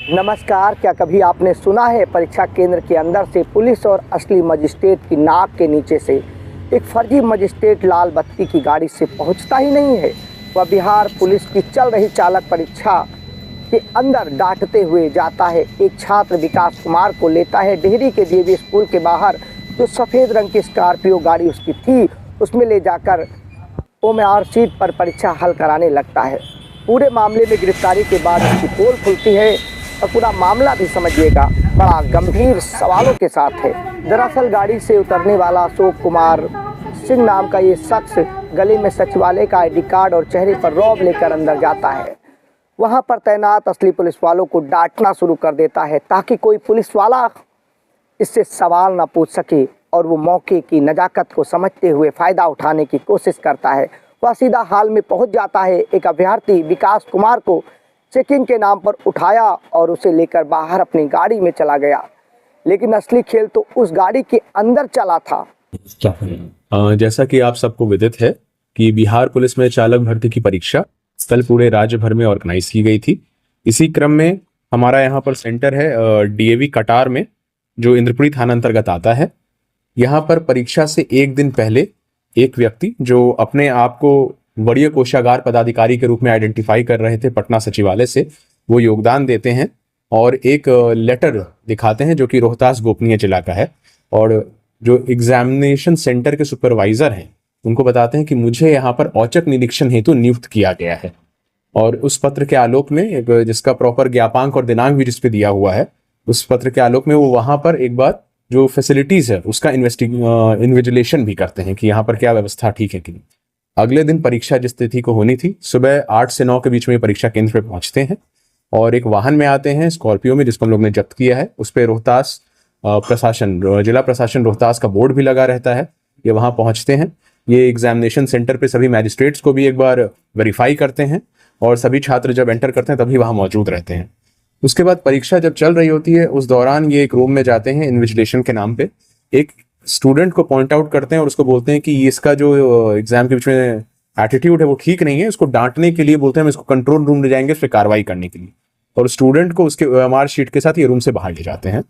नमस्कार। क्या कभी आपने सुना है परीक्षा केंद्र के अंदर से पुलिस और असली मजिस्ट्रेट की नाक के नीचे से एक फर्जी मजिस्ट्रेट लाल बत्ती की गाड़ी से पहुंचता ही नहीं है। वह बिहार पुलिस की चल रही चालक परीक्षा के अंदर डांटते हुए जाता है। एक छात्र विकास कुमार को लेता है डिहरी के डीएवी स्कूल के बाहर। जो सफ़ेद रंग की स्कॉर्पियो गाड़ी उसकी थी, उसमें ले जाकर ओएमआर सीट पर परीक्षा हल कराने लगता है। पूरे मामले में गिरफ्तारी के बाद उसकी पोल खुलती है और पूरा मामला भी समझिएगा बड़ा गंभीर सवालों के साथ है। दरअसल गाड़ी से उतरने वाला अशोक कुमार सिंह नाम का ये शख्स गले में सचिवालय का आईडी कार्ड और चेहरे पर रौब लेकर अंदर जाता है। वहां पर तैनात असली पुलिस वालों को डांटना शुरू कर देता है ताकि कोई पुलिस वाला इससे सवाल ना पूछ सके, और वो मौके की नजाकत को समझते हुए फ़ायदा उठाने की कोशिश करता है। वह सीधा हाल में पहुंच जाता है। एक अभ्यर्थी विकास कुमार को चेकिंग के नाम पर उठाया और उसे लेकर बाहर अपनी गाड़ी में चला गया, लेकिन असली खेल तो उस गाड़ी के अंदर चला था। जैसा कि आप सबको विदित है कि बिहार पुलिस में चालक भर्ती की परीक्षा कल पूरे राज्य भर में ऑर्गेनाइज की गई थी। इसी क्रम में हमारा यहाँ पर सेंटर है डीएवी कटार में, जो इंद्रपुरी थाना अंतर्गत आता है। यहाँ पर परीक्षा से एक दिन पहले एक व्यक्ति जो अपने आप को वरीय कोषागार पदाधिकारी के रूप में आइडेंटिफाई कर रहे थे पटना सचिवालय से, वो योगदान देते हैं और एक लेटर दिखाते हैं जो कि रोहतास गोपनीय जिला का है। और जो एग्जामिनेशन सेंटर के सुपरवाइजर हैं उनको बताते हैं कि मुझे यहाँ पर औचक निरीक्षण हेतु नियुक्त किया गया है। और उस पत्र के आलोक में जिसका प्रॉपर ज्ञापांक और दिनांक भी जिसपे दिया हुआ है, उस पत्र के आलोक में वो वहाँ पर एक बार जो फैसिलिटीज है उसका इन्विजिलेशन भी करते हैं कि यहाँ पर क्या व्यवस्था ठीक है कि नहीं। अगले दिन परीक्षा जिस तिथि को होनी थी, सुबह 8 से 9 के बीच में परीक्षा केंद्र पे पहुंचते हैं और एक वाहन में आते हैं, स्कॉर्पियो में, जिसको हम लोग ने जब्त किया है। उस पर रोहतास प्रशासन, जिला प्रशासन रोहतास का बोर्ड भी लगा रहता है। ये वहां पहुंचते हैं। ये एग्जामिनेशन सेंटर पे सभी मैजिस्ट्रेट्स को भी एक बार वेरीफाई करते हैं और सभी छात्र जब एंटर करते हैं तभी वहां मौजूद रहते हैं। उसके बाद परीक्षा जब चल रही होती है उस दौरान ये एक रूम में जाते हैं, इन्विजिलेशन के नाम पे एक स्टूडेंट को पॉइंट आउट करते हैं और उसको बोलते हैं कि इसका जो एग्जाम के बीच में एटीट्यूड है वो ठीक नहीं है। इसको डांटने के लिए बोलते हैं हम इसको कंट्रोल रूम ले जाएंगे इस पर कार्रवाई करने के लिए, और स्टूडेंट को उसके ओएमआर शीट के साथ ये रूम से बाहर ले जाते हैं।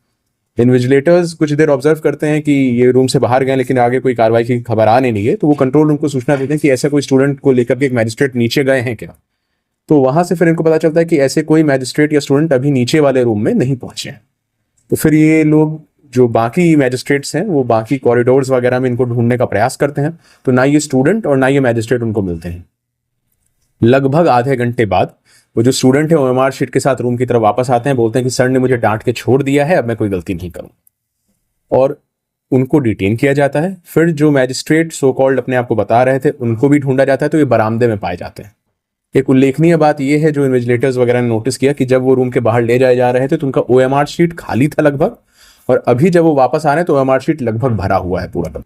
इन्विजिलेटर्स कुछ देर ऑब्जर्व करते हैं कि ये रूम से बाहर गए लेकिन आगे कोई कार्रवाई की खबर आ नहीं है, तो वो कंट्रोल रूम को सूचना देते हैं कि ऐसा कोई स्टूडेंट को लेकर के एक मैजिस्ट्रेट नीचे गए हैं क्या। तो वहां से फिर इनको पता चलता है कि ऐसे कोई मैजिस्ट्रेट या स्टूडेंट अभी नीचे वाले रूम में नहीं पहुंचे हैं। तो फिर ये लोग जो बाकी मैजिस्ट्रेट्स हैं वो बाकी कॉरिडोर्स वगैरह में इनको ढूंढने का प्रयास करते हैं, तो ना ये स्टूडेंट और ना ये मैजिस्ट्रेट उनको मिलते हैं। लगभग आधे घंटे बाद वो जो स्टूडेंट है ओएमआर शीट के साथ रूम की तरफ वापस आते हैं, बोलते हैं कि सर ने मुझे डांट के छोड़ दिया है, अब मैं कोई गलती नहीं करूं, और उनको डिटेन किया जाता है। फिर जो मैजिस्ट्रेट सो कॉल्ड अपने आप को बता रहे थे उनको भी ढूंढा जाता है, तो ये बरामदे में पाए जाते हैं। एक उल्लेखनीय बात यह है जो इन्विजिलेटर्स वगैरह ने नोटिस किया कि जब वो रूम के बाहर ले जाए जा रहे थे तो उनका ओएमआर शीट खाली था लगभग, और अभी जब वो वापस आ रहे हैं तो ओएमआर शीट लगभग भरा हुआ है पूरा।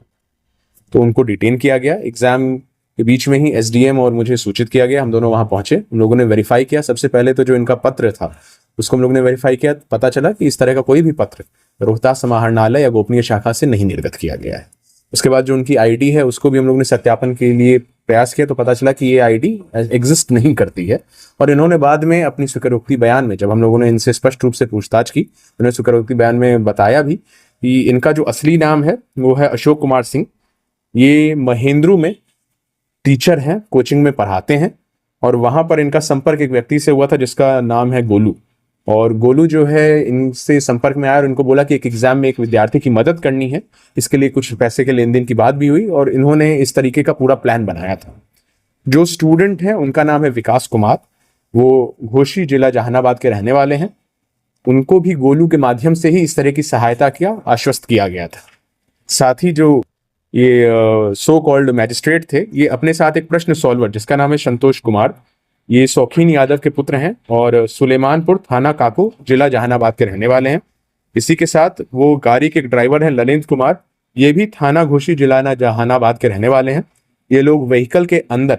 तो उनको डिटेन किया गया। एग्जाम के बीच में ही एसडीएम और मुझे सूचित किया गया। हम दोनों वहां पहुंचे, हम लोगों ने वेरीफाई किया। सबसे पहले तो जो इनका पत्र था उसको हम लोग ने वेरीफाई किया। पता चला कि इस तरह का कोई भी पत्र रोहतास समाहरणालय या गोपनीय शाखा से नहीं निर्गत किया गया है। उसके बाद जो उनकी आईडी है उसको भी हम लोग ने सत्यापन के लिए प्रयास किया, तो पता चला कि ये आईडी एग्जिस्ट नहीं करती है। और इन्होंने बाद में अपनी स्वीकारोक्ति बयान में, जब हम लोगों ने इनसे स्पष्ट रूप से पूछताछ की, उन्होंने स्वीकारोक्ति बयान में बताया भी कि इनका जो असली नाम है वो है अशोक कुमार सिंह। ये महेंद्रू में टीचर हैं, कोचिंग में पढ़ाते हैं, और वहां पर इनका संपर्क एक व्यक्ति से हुआ था जिसका नाम है गोलू। और गोलू जो है इनसे संपर्क में आया और इनको बोला कि एक एग्जाम में एक विद्यार्थी की मदद करनी है, इसके लिए कुछ पैसे के लेन देन की बात भी हुई और इन्होंने इस तरीके का पूरा प्लान बनाया था। जो स्टूडेंट है उनका नाम है विकास कुमार, वो घोसी जिला जहानाबाद के रहने वाले हैं। उनको भी गोलू के माध्यम से ही इस तरह की सहायता किया, आश्वस्त किया गया था। साथ ही जो ये सो कॉल्ड मैजिस्ट्रेट थे, ये अपने साथ एक प्रश्न सॉल्वर जिसका नाम है संतोष कुमार, ये शौकीन यादव के पुत्र हैं और सुलेमानपुर थाना काको जिला जहानाबाद के रहने वाले हैं। इसी के साथ वो गाड़ी के एक ड्राइवर हैं ललित कुमार, ये भी थाना घोसी जिला जहानाबाद के रहने वाले हैं। ये लोग व्हीकल के अंदर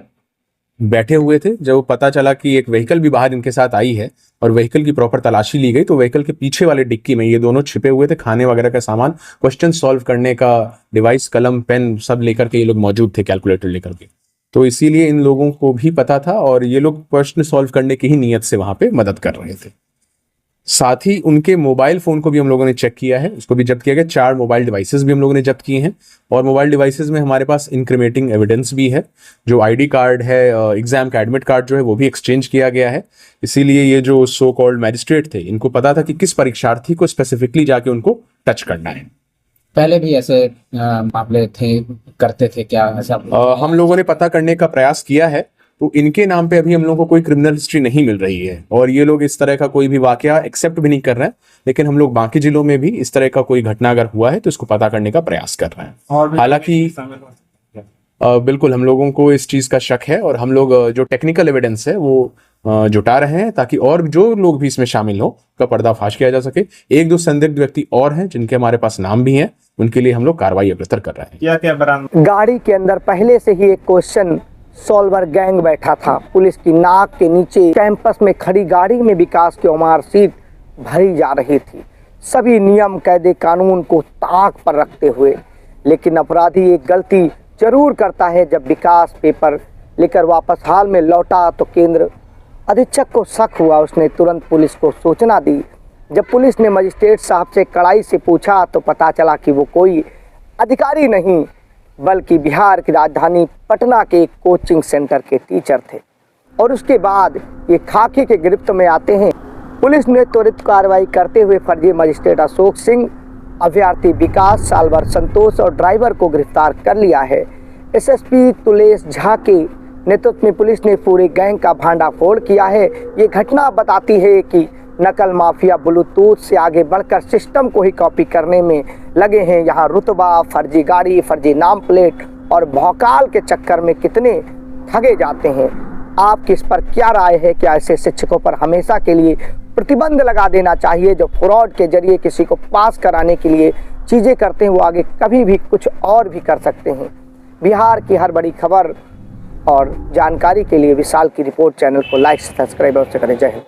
बैठे हुए थे। जब पता चला कि एक व्हीकल भी बाहर इनके साथ आई है और व्हीकल की प्रॉपर तलाशी ली गई, तो व्हीकल के पीछे वाले डिक्की में ये दोनों छिपे हुए थे। खाने वगैरह का सामान, क्वेश्चन सॉल्व करने का डिवाइस, कलम, पेन सब लेकर के ये लोग मौजूद थे, कैलकुलेटर लेकर के। तो इसीलिए इन लोगों को भी पता था और ये लोग प्रश्न सॉल्व करने की ही नीयत से वहां पे मदद कर रहे थे। साथ ही उनके मोबाइल फोन को भी हम लोगों ने चेक किया है, उसको भी जब्त किया गया। 4 मोबाइल डिवाइसेस भी हम लोगों ने जब्त किए हैं और मोबाइल डिवाइसेस में हमारे पास इंक्रीमेटिंग एविडेंस भी है। जो आईडी कार्ड है, एग्जाम का एडमिट कार्ड जो है वो भी एक्सचेंज किया गया है। इसीलिए ये जो सो कॉल्ड मैजिस्ट्रेट थे, इनको पता था कि किस परीक्षार्थी को स्पेसिफिकली जाके उनको टच करना है। पहले भी ऐसे मामले थे, करते थे क्या ऐसा? हम लोगों ने पता करने का प्रयास किया है, तो इनके नाम पे अभी हम लोगों को कोई क्रिमिनल हिस्ट्री नहीं मिल रही है और ये लोग इस तरह का कोई भी वाकया एक्सेप्ट भी नहीं कर रहे हैं। लेकिन हम लोग बाकी जिलों में भी इस तरह का कोई घटना अगर हुआ है तो इसको पता करने का प्रयास कर रहे हैं। हालांकि बिल्कुल हम लोगों को इस चीज का शक है और हम लोग जो टेक्निकल एविडेंस है वो जुटा रहे हैं ताकि और जो लोग भी इसमें शामिल हो का पर्दाफाश किया जा सके। 1-2 संदिग्ध व्यक्ति और हैं जिनके हमारे पास नाम भी हैं, उनके लिए हम लोग कार्रवाई अग्रसर कर रहे हैं। गाड़ी के अंदर पहले से ही एक क्वेश्चन सॉल्वर गैंग बैठा था। पुलिस की नाक के नीचे कैंपस में खड़ी गाड़ी में विकास की उमार सीट भरी जा रही थी, सभी नियम कायदे कानून को ताक पर रखते हुए। लेकिन अपराधी एक गलती जरूर करता है। जब विकास पेपर लेकर वापस हाल में लौटा तो केंद्र अधीक्षक को शक हुआ। उसने तुरंत पुलिस को सूचना दी। जब पुलिस ने मजिस्ट्रेट साहब से कड़ाई से पूछा तो पता चला कि वो कोई अधिकारी नहीं बल्कि बिहार की राजधानी पटना के एक कोचिंग सेंटर के टीचर थे। और उसके बाद ये खाकी के गिरफ्त में आते हैं। पुलिस ने त्वरित कार्रवाई करते हुए फर्जी मजिस्ट्रेट अशोक सिंह, अभ्यर्थी विकास, साल्वर संतोष और ड्राइवर को गिरफ्तार कर लिया है। एसएसपी तुलेश झा के नेतृत्व में पुलिस ने पूरे गैंग का भांडाफोड़ किया है। ये घटना बताती है कि नकल माफिया ब्लूटूथ से आगे बढ़कर सिस्टम को ही कॉपी करने में लगे हैं। यहाँ रुतबा, फर्जी गाड़ी, फर्जी नाम प्लेट और भौकाल के चक्कर में कितने ठगे जाते हैं। आपकी इस पर क्या राय है? क्या ऐसे शिक्षकों पर हमेशा के लिए प्रतिबंध लगा देना चाहिए जो फ्रॉड के जरिए किसी को पास कराने के लिए चीज़ें करते हैं, वो आगे कभी भी कुछ और भी कर सकते हैं? बिहार की हर बड़ी खबर और जानकारी के लिए विशाल की रिपोर्ट चैनल को लाइक सब्सक्राइब अवश्य करें। जय हिंद।